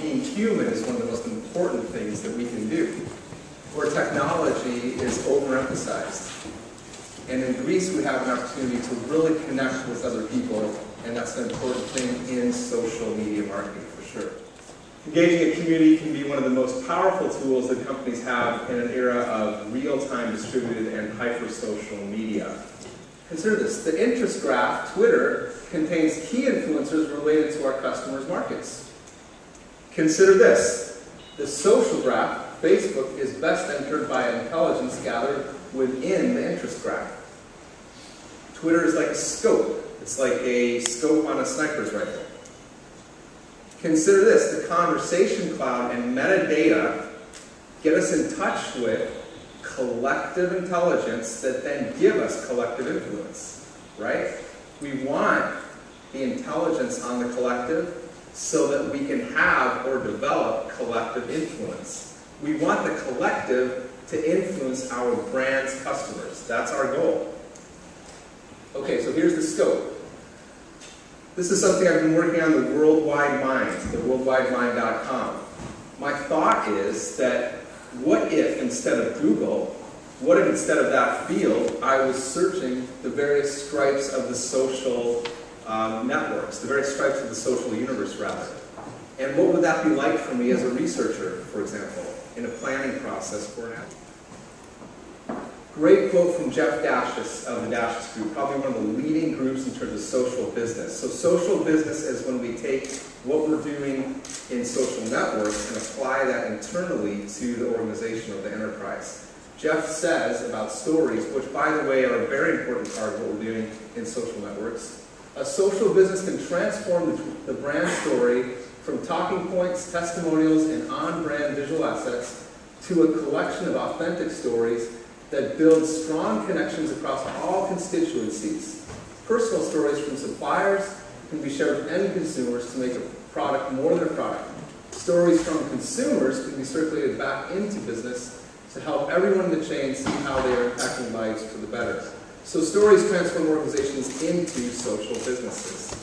being human is one of the most important things that we can do, where technology is overemphasized. And in Greece, we have an opportunity to really connect with other people, and that's an important thing in social media marketing for sure. Engaging a community can be one of the most powerful tools that companies have in an era of real-time distributed and hyper-social media. Consider this. The interest graph, Twitter, contains key influencers related to our customers' markets. Consider this. The social graph, Facebook, is best entered by intelligence gathered within the interest graph. Twitter is like a scope. It's like a scope on a sniper's rifle. Consider this. The conversation cloud and metadata get us in touch with collective intelligence that then give us collective influence, right? We want the intelligence on the collective so that we can have or develop collective influence. We want the collective to influence our brand's customers. That's our goal. Okay, so here's the scope. This is something I've been working on, the Worldwide Mind, the worldwidemind.com. My thought is that what if instead of Google, what if instead of that field, I was searching the various stripes of the social networks, the various stripes of the social universe, rather. And what would that be like for me as a researcher, for example, in a planning process for an app? Great quote from Jeff Dashis of the Dashis Group, probably one of the leading groups in terms of social business. So social business is when we take what we're doing in social networks and apply that internally to the organization or the enterprise. Jeff says about stories, which by the way are a very important part of what we're doing in social networks, a social business can transform the brand story from talking points, testimonials, and on-brand visual assets to a collection of authentic stories that build strong connections across all constituencies. Personal stories from suppliers can be shared with end consumers to make a product more than a product. Stories from consumers can be circulated back into business to help everyone in the chain see how they are impacting lives for the better. So stories transform organizations into social businesses.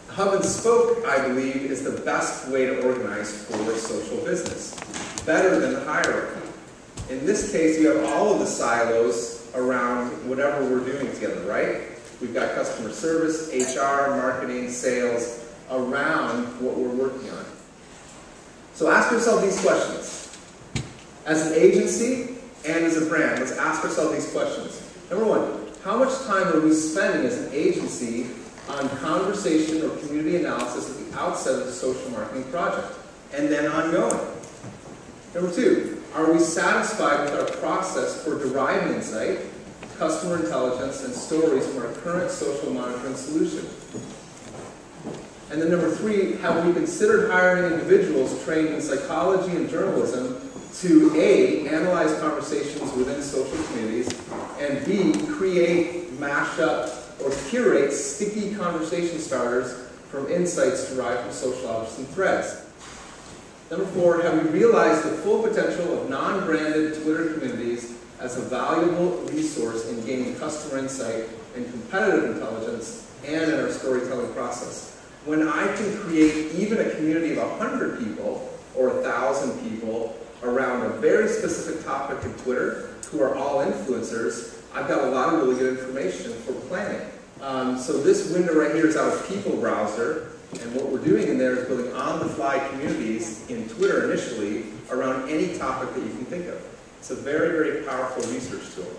Hub and spoke, I believe, is the best way to organize for social business. Better than the hierarchy. In this case, you have all of the silos around whatever we're doing together, right? We've got customer service, HR, marketing, sales, around what we're working on. So ask yourself these questions. As an agency and as a brand, let's ask ourselves these questions. Number one, how much time are we spending as an agency on conversation or community analysis at the outset of the social marketing project, and then ongoing? Number two, are we satisfied with our process for deriving insight, customer intelligence, and stories from our current social monitoring solution? And then number three, have we considered hiring individuals trained in psychology and journalism to A, analyze conversations within social communities, and B, create, mash up, or curate sticky conversation starters from insights derived from social objects and threads? Number four, have we realized the full potential of non-branded Twitter communities as a valuable resource in gaining customer insight and competitive intelligence and in our storytelling process? When I can create even a community of 100 people or 1,000 people around a very specific topic in Twitter who are all influencers, I've got a lot of really good information for planning. So this window right here is out of People Browser, and what we're doing in there is building on-the-fly communities in Twitter initially around any topic that you can think of. It's a very, very powerful research tool.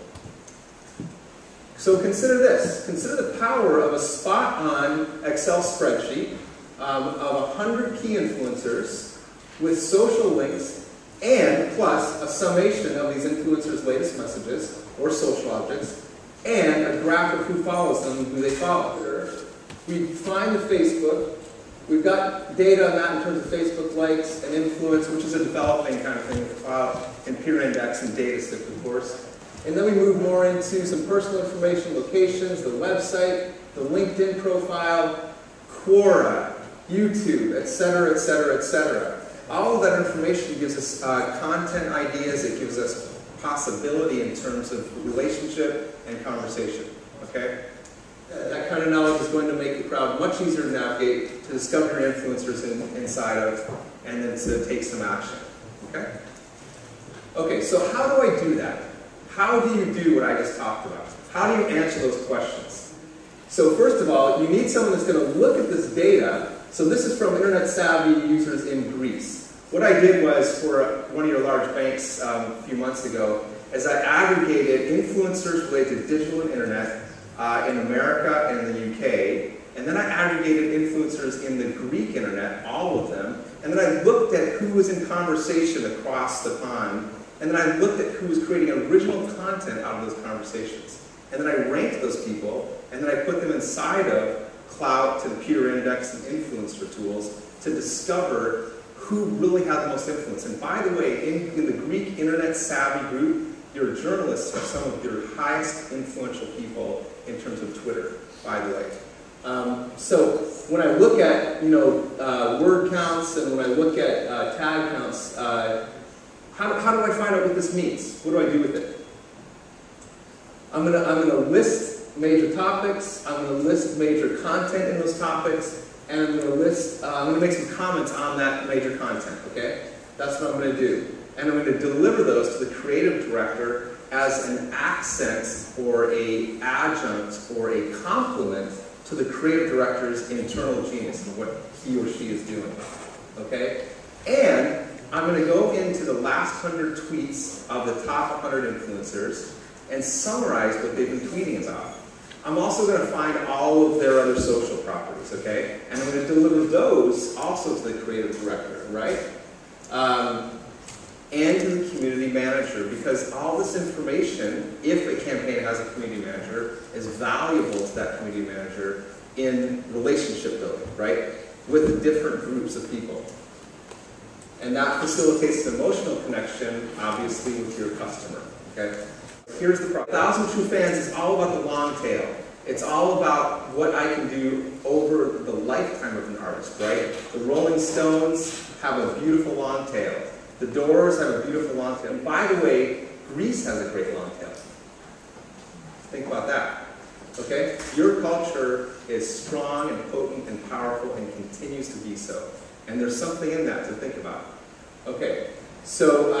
So consider this. Consider the power of a spot-on Excel spreadsheet of 100 key influencers with social links and plus a summation of these influencers' latest messages or social objects and a graph of who follows them and who they follow. We find the Facebook. We've got data on that in terms of Facebook likes and influence, which is a developing kind of thing with file and peer index and data stick, of course. And then we move more into some personal information, locations, the website, the LinkedIn profile, Quora, YouTube, etc., etc., etc. All of that information gives us content ideas. It gives us possibility in terms of relationship and conversation. Okay? That kind of knowledge is going to make the crowd much easier to navigate, to discover your influencers inside of, and then to take some action. Okay? Okay, so how do I do that? How do you do what I just talked about? How do you answer those questions? So first of all, you need someone that's going to look at this data. So this is from internet savvy users in Greece. What I did was, for one of your large banks a few months ago, is I aggregated influencers related to digital and internet in America and the UK, and then I aggregated influencers in the Greek internet, all of them, and then I looked at who was in conversation across the pond, and then I looked at who was creating original content out of those conversations. And then I ranked those people, and then I put them inside of Clout and Peer Index and influencer tools to discover who really had the most influence. And by the way, in the Greek internet savvy group, your journalists are some of your highest influential people in terms of Twitter, by the way. So when I look at word counts and when I look at tag counts, how do I find out what this means? What do I do with it? I'm gonna list major topics. I'm gonna list major content in those topics, and I'm gonna make some comments on that major content. Okay, that's what I'm gonna do, and I'm gonna deliver those to the creative director as an accent or a adjunct or a complement to the creative director's internal genius and what he or she is doing. Okay, and I'm going to go into the last 100 tweets of the top 100 influencers and summarize what they've been tweeting about. I'm also going to find all of their other social properties, okay? And I'm going to deliver those also to the creative director, right? And to the community manager, because all this information, if a campaign has a community manager, is valuable to that community manager in relationship building, right? With the different groups of people. And that facilitates an emotional connection, obviously, with your customer. Okay? Here's the problem. 1,000 True Fans is all about the long tail. It's all about what I can do over the lifetime of an artist, right? The Rolling Stones have a beautiful long tail. The Doors have a beautiful long tail. And by the way, Greece has a great long tail. Think about that. Okay? Your culture is strong and potent and powerful and continues to be so. And there's something in that to think about. Okay, so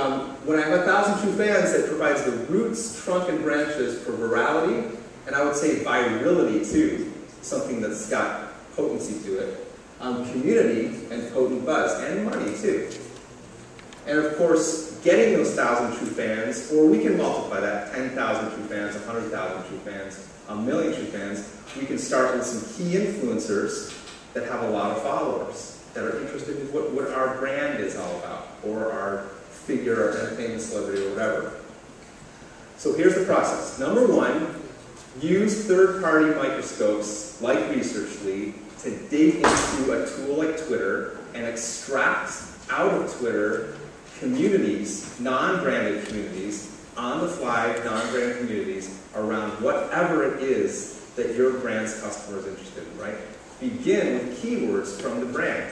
when I have 1,000 True Fans, that provides the roots, trunk, and branches for virality, and I would say virility too, something that's got potency to it, community, and potent buzz, and money too. And of course, getting those 1,000 True Fans, or we can multiply that, 10,000 True Fans, 100,000 True Fans, 1,000,000 True Fans, we can start with some key influencers that have a lot of followers, that are interested in what our brand is all about, or our figure, or entertainment celebrity, or whatever. So here's the process. Number one, use third-party microscopes like ResearchLead to dig into a tool like Twitter and extract out of Twitter communities, non-branded communities, on-the-fly, non-branded communities around whatever it is that your brand's customer is interested in, right? Begin with keywords from the brand.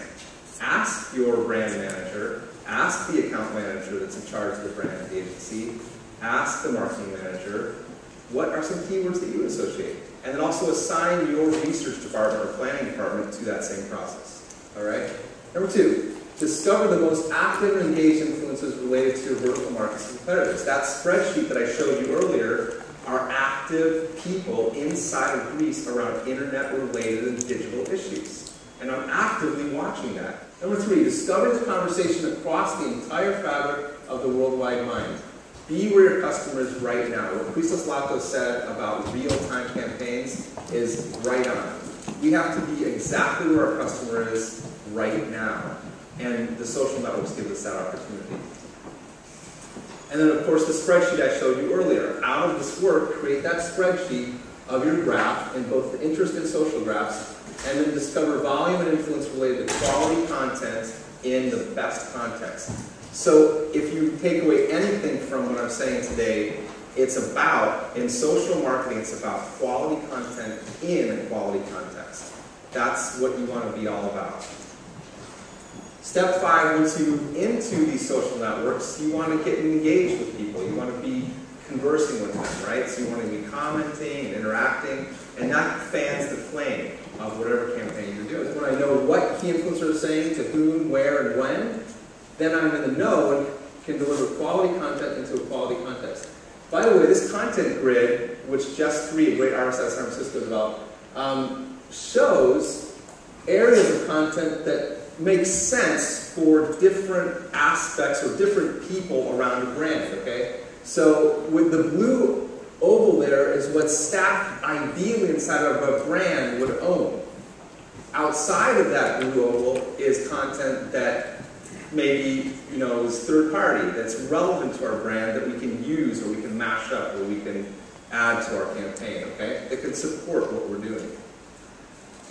Ask your brand manager, ask the account manager that's in charge of the brand agency, ask the marketing manager, what are some keywords that you would associate? And then also assign your research department or planning department to that same process. All right? Number two, discover the most active and engaged influencers related to your vertical markets and competitors. That spreadsheet that I showed you earlier are active people inside of Greece around internet-related and digital issues. And I'm actively watching that. Number three, discover the conversation across the entire fabric of the worldwide mind. Be where your customer is right now. What Christos Latos said about real-time campaigns is right on. We have to be exactly where our customer is right now. And the social networks give us that opportunity. And then, of course, the spreadsheet I showed you earlier. Out of this work, create that spreadsheet of your graph in both the interest and social graphs, and then discover volume and influence related to quality content in the best context. So if you take away anything from what I'm saying today, it's about, in social marketing, it's about quality content in a quality context. That's what you want to be all about. Step 5, once you move into these social networks, you want to get engaged with people. You want to be conversing with them, right? So you want to be commenting and interacting, and that fans the flame of whatever campaign you're doing. When I know what key influencers are saying, to whom, where, and when, then I'm in the know and can deliver quality content into a quality context. By the way, this content grid, which Just3, a great artist out of San Francisco, developed, shows areas of content that make sense for different aspects or different people around a brand, okay? So with the blue oval there is what staff ideally inside of a brand would own. Outside of that blue oval is content that maybe, you know, is third party, that's relevant to our brand, that we can use or we can mash up or we can add to our campaign, okay? That can support what we're doing.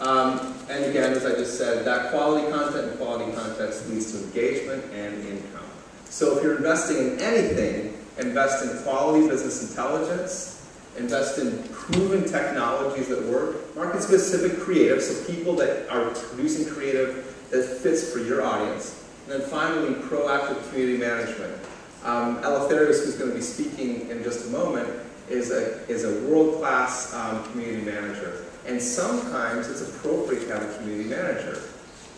And again, as I just said, that quality content and quality context leads to engagement and income. So if you're investing in anything, invest in quality business intelligence, invest in proven technologies that work, market-specific creative, so people that are producing creative that fits for your audience. And then finally, proactive community management. Eleftherios, who's going to be speaking in just a moment, is a world-class community manager. And sometimes it's appropriate to have a community manager.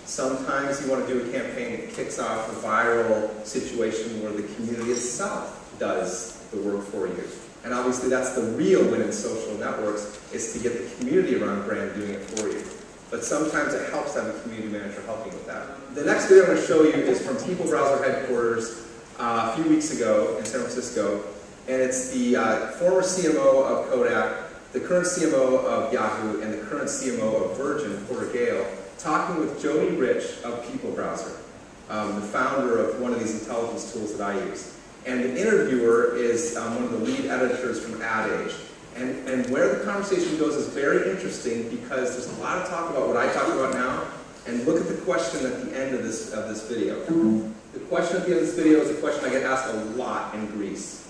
Sometimes you want to do a campaign that kicks off a viral situation where the community itself does the work for you. And obviously that's the real win in social networks, is to get the community around a brand doing it for you. But sometimes it helps to have a community manager helping with that. The next video I'm going to show you is from People Browser headquarters a few weeks ago in San Francisco. And it's the former CMO of Kodak, the current CMO of Yahoo, and the current CMO of Virgin, Porter Gale, talking with Jody Rich of People Browser, the founder of one of these intelligence tools that I use. And the interviewer is one of the lead editors from Ad Age. And where the conversation goes is very interesting because there's a lot of talk about what I talk about now, and look at the question at the end of this video. The question at the end of this video is a question I get asked a lot in Greece.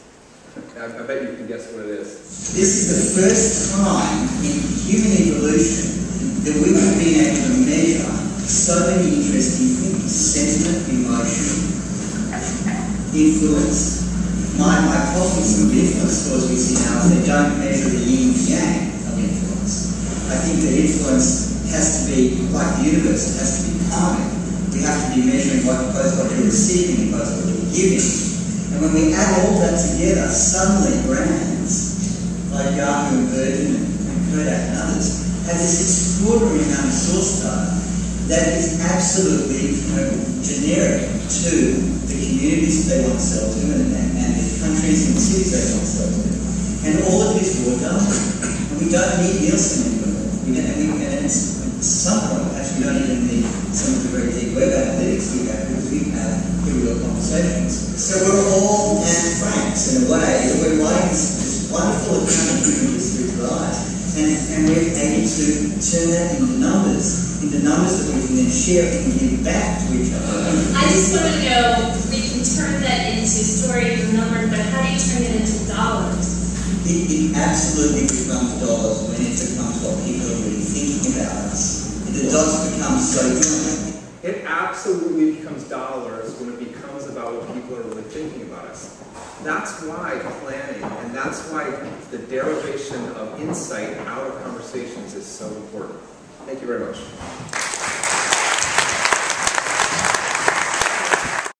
I bet you can guess what it is. This is the first time in human evolution that we have been able to measure so many interesting things: sentiment, emotion, influence. My hypothesis of influence scores we see now is they don't measure the yin and yang of influence. I think that influence has to be, like the universe, it has to be calming. We have to be measuring both what you're receiving and both what you're giving. And when we add all that together, suddenly brands like Yahoo and Virgin and Kodak and others have this extraordinary amount of source data that is absolutely generic to the communities they want to sell to and the countries and the cities they want to sell to. And all of this raw data. And we don't need Nielsen anymore. And at some point, actually, we don't even need some of the very deep web analytics we have because we have real conversations. So we're all Anne Franks in a way that we're like this wonderful account of human history rise. And we're able to turn that into numbers that we can then share and give back to each other. I just want to know, we can turn that into stories and numbers, but how do you turn it into dollars? It absolutely becomes dollars when it becomes what people are really thinking about us. The dots become so good. It absolutely becomes dollars when it becomes about what people are really thinking about us. That's why planning, and that's why the derivation of insight out of conversations is so important. Thank you very much.